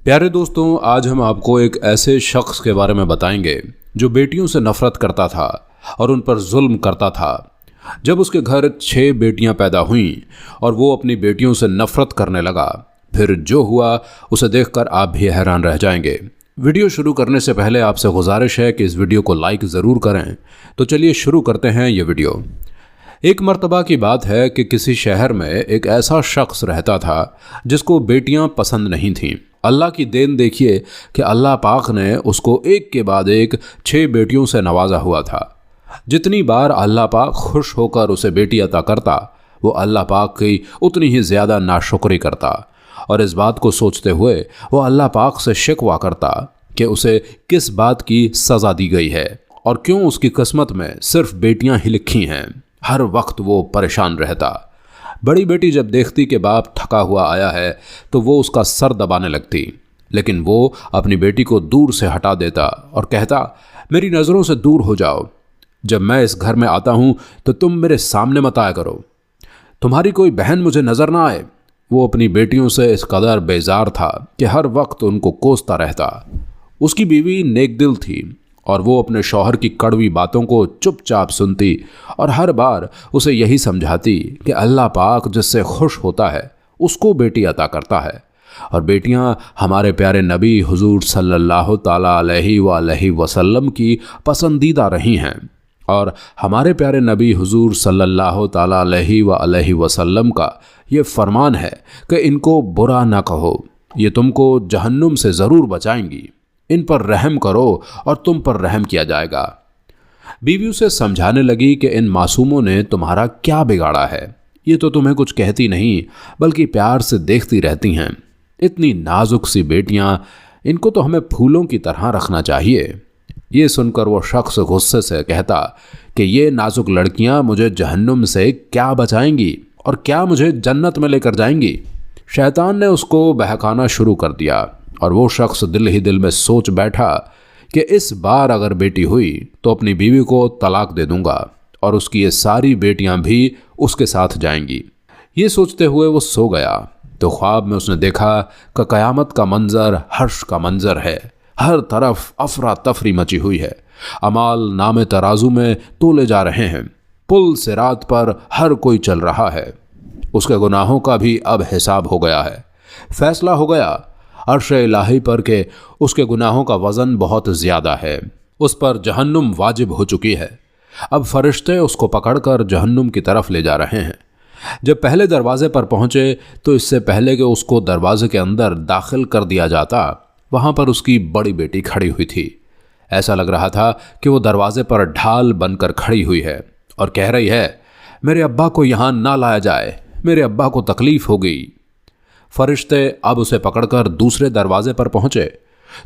प्यारे दोस्तों, आज हम आपको एक ऐसे शख्स के बारे में बताएंगे जो बेटियों से नफरत करता था और उन पर जुल्म करता था। जब उसके घर 6 बेटियां पैदा हुईं और वो अपनी बेटियों से नफरत करने लगा, फिर जो हुआ उसे देखकर आप भी हैरान रह जाएंगे। वीडियो शुरू करने से पहले आपसे गुजारिश है कि इस वीडियो को लाइक ज़रूर करें। तो चलिए शुरू करते हैं ये वीडियो। एक मर्तबा की बात है कि किसी शहर में एक ऐसा शख्स रहता था जिसको बेटियां पसंद नहीं थीं। अल्लाह की देन देखिए कि अल्लाह पाक ने उसको एक के बाद एक 6 बेटियों से नवाजा हुआ था। जितनी बार अल्लाह पाक खुश होकर उसे बेटी अता करता, वो अल्लाह पाक की उतनी ही ज़्यादा नाशुक्री करता और इस बात को सोचते हुए वो अल्लाह पाक से शिकवा करता कि उसे किस बात की सज़ा दी गई है और क्यों उसकी किस्मत में सिर्फ बेटियां ही लिखी हैं। हर वक्त वो परेशान रहता। बड़ी बेटी जब देखती कि बाप थका हुआ आया है तो वो उसका सर दबाने लगती, लेकिन वो अपनी बेटी को दूर से हटा देता और कहता, मेरी नज़रों से दूर हो जाओ। जब मैं इस घर में आता हूँ तो तुम मेरे सामने मत आया करो, तुम्हारी कोई बहन मुझे नज़र ना आए। वो अपनी बेटियों से इस कदर बेजार था कि हर वक्त उनको कोसता रहता। उसकी बीवी नेक दिल थी और वो अपने शौहर की कड़वी बातों को चुपचाप सुनती और हर बार उसे यही समझाती कि अल्लाह पाक जिससे खुश होता है उसको बेटी अता करता है और बेटियां हमारे प्यारे नबी हुजूर सल्लल्लाहु ताला अलैहि वसल्लम की पसंदीदा रही हैं और हमारे प्यारे नबी हुजूर सल्लल्लाहु ताला अलैहि वसल्लम का ये फरमान है कि इनको बुरा ना कहो, ये तुमको जहन्नुम से ज़रूर बचाएंगी। इन पर रहम करो और तुम पर रहम किया जाएगा। बीवी उसे समझाने लगी कि इन मासूमों ने तुम्हारा क्या बिगाड़ा है, ये तो तुम्हें कुछ कहती नहीं बल्कि प्यार से देखती रहती हैं। इतनी नाजुक सी बेटियां, इनको तो हमें फूलों की तरह रखना चाहिए। ये सुनकर वो शख्स गुस्से से कहता कि ये नाजुक लड़कियां मुझे जहन्नुम से क्या बचाएंगी और क्या मुझे जन्नत में लेकर जाएंगी। शैतान ने उसको बहकाना शुरू कर दिया और वो शख्स दिल ही दिल में सोच बैठा कि इस बार अगर बेटी हुई तो अपनी बीवी को तलाक दे दूंगा और उसकी ये सारी बेटियां भी उसके साथ जाएंगी। ये सोचते हुए वो सो गया तो ख्वाब में उसने देखा कि क़यामत का मंजर हर्ष का मंजर है। हर तरफ अफरा तफरी मची हुई है। अमाल नामे तराजू में तोले जा रहे हैं। पुल सिरात पर हर कोई चल रहा है। उसके गुनाहों का भी अब हिसाब हो गया है। फैसला हो गया अर्श इलाही पर के उसके गुनाहों का वज़न बहुत ज़्यादा है। उस पर जहन्नुम वाजिब हो चुकी है। अब फरिश्ते उसको पकड़कर जहन्नुम की तरफ ले जा रहे हैं। जब पहले दरवाजे पर पहुंचे तो इससे पहले कि उसको दरवाजे के अंदर दाखिल कर दिया जाता, वहां पर उसकी बड़ी बेटी खड़ी हुई थी। ऐसा लग रहा था कि वो दरवाजे पर ढाल बनकर खड़ी हुई है और कह रही है, मेरे अब्बा को यहाँ ना लाया जाए, मेरे अब्बा को तकलीफ हो गई। फरिश्ते अब उसे पकड़कर दूसरे दरवाजे पर पहुंचे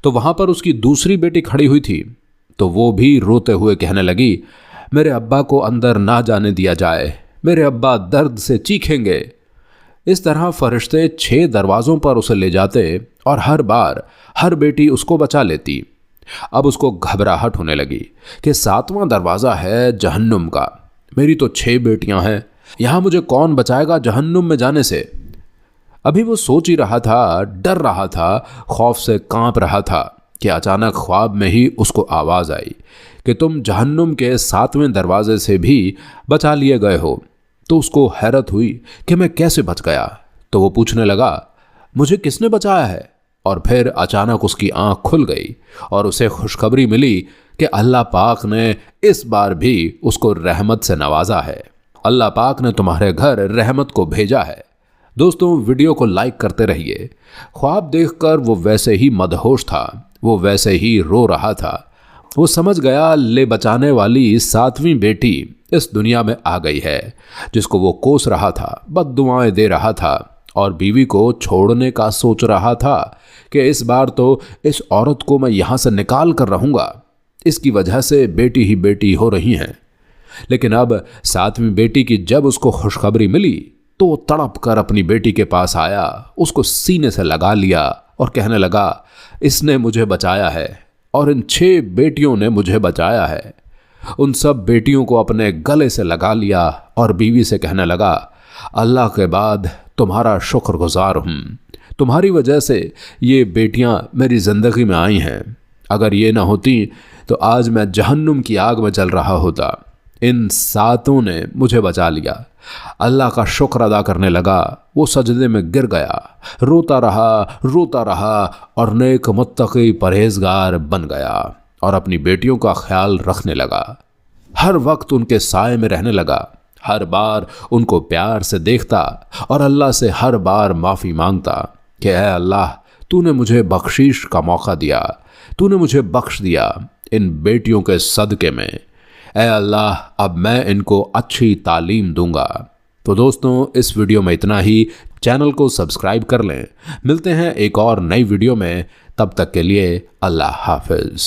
तो वहां पर उसकी दूसरी बेटी खड़ी हुई थी। तो वो भी रोते हुए कहने लगी, मेरे अब्बा को अंदर ना जाने दिया जाए, मेरे अब्बा दर्द से चीखेंगे। इस तरह फरिश्ते 6 दरवाज़ों पर उसे ले जाते और हर बार हर बेटी उसको बचा लेती। अब उसको घबराहट होने लगी कि 7वां दरवाज़ा है जहन्नुम का। मेरी तो 6 बेटियां हैं, यहाँ मुझे कौन बचाएगा जहन्नुम में जाने से। अभी वो सोच ही रहा था, डर रहा था, खौफ से कांप रहा था कि अचानक ख्वाब में ही उसको आवाज़ आई कि तुम जहन्नुम के 7वें दरवाजे से भी बचा लिए गए हो। तो उसको हैरत हुई कि मैं कैसे बच गया। तो वो पूछने लगा, मुझे किसने बचाया है? और फिर अचानक उसकी आंख खुल गई और उसे खुशखबरी मिली कि अल्लाह पाक ने इस बार भी उसको रहमत से नवाजा है। अल्लाह पाक ने तुम्हारे घर रहमत को भेजा है। दोस्तों, वीडियो को लाइक करते रहिए। ख्वाब देखकर वो वैसे ही मदहोश था, वो वैसे ही रो रहा था। वो समझ गया ले बचाने वाली 7वीं बेटी इस दुनिया में आ गई है, जिसको वो कोस रहा था, बद्दुआएं दे रहा था और बीवी को छोड़ने का सोच रहा था कि इस बार तो इस औरत को मैं यहाँ से निकाल कर रहूँगा, इसकी वजह से बेटी ही बेटी हो रही हैं। लेकिन अब 7वीं बेटी की जब उसको खुशखबरी मिली तो वो तड़प कर अपनी बेटी के पास आया, उसको सीने से लगा लिया और कहने लगा, इसने मुझे बचाया है और इन 6 बेटियों ने मुझे बचाया है। उन सब बेटियों को अपने गले से लगा लिया और बीवी से कहने लगा, अल्लाह के बाद तुम्हारा शुक्रगुजार हूँ, तुम्हारी वजह से ये बेटियां मेरी ज़िंदगी में आई हैं। अगर ये ना होती तो आज मैं जहन्नुम की आग में जल रहा होता। इन सातों ने मुझे बचा लिया। अल्लाह का शुक्र अदा करने लगा। वो सजदे में गिर गया, रोता रहा और नेक मुत्तकी परहेजगार बन गया और अपनी बेटियों का ख्याल रखने लगा। हर वक्त उनके साए में रहने लगा। हर बार उनको प्यार से देखता और अल्लाह से हर बार माफ़ी मांगता कि ऐ अल्लाह, तूने मुझे बख्शीश का मौका दिया, तूने मुझे बख्श दिया इन बेटियों के सदक़े में। ऐ अल्लाह, अब मैं इनको अच्छी तालीम दूंगा। तो दोस्तों, इस वीडियो में इतना ही। चैनल को सब्सक्राइब कर लें। मिलते हैं एक और नई वीडियो में। तब तक के लिए अल्लाह हाफिज़।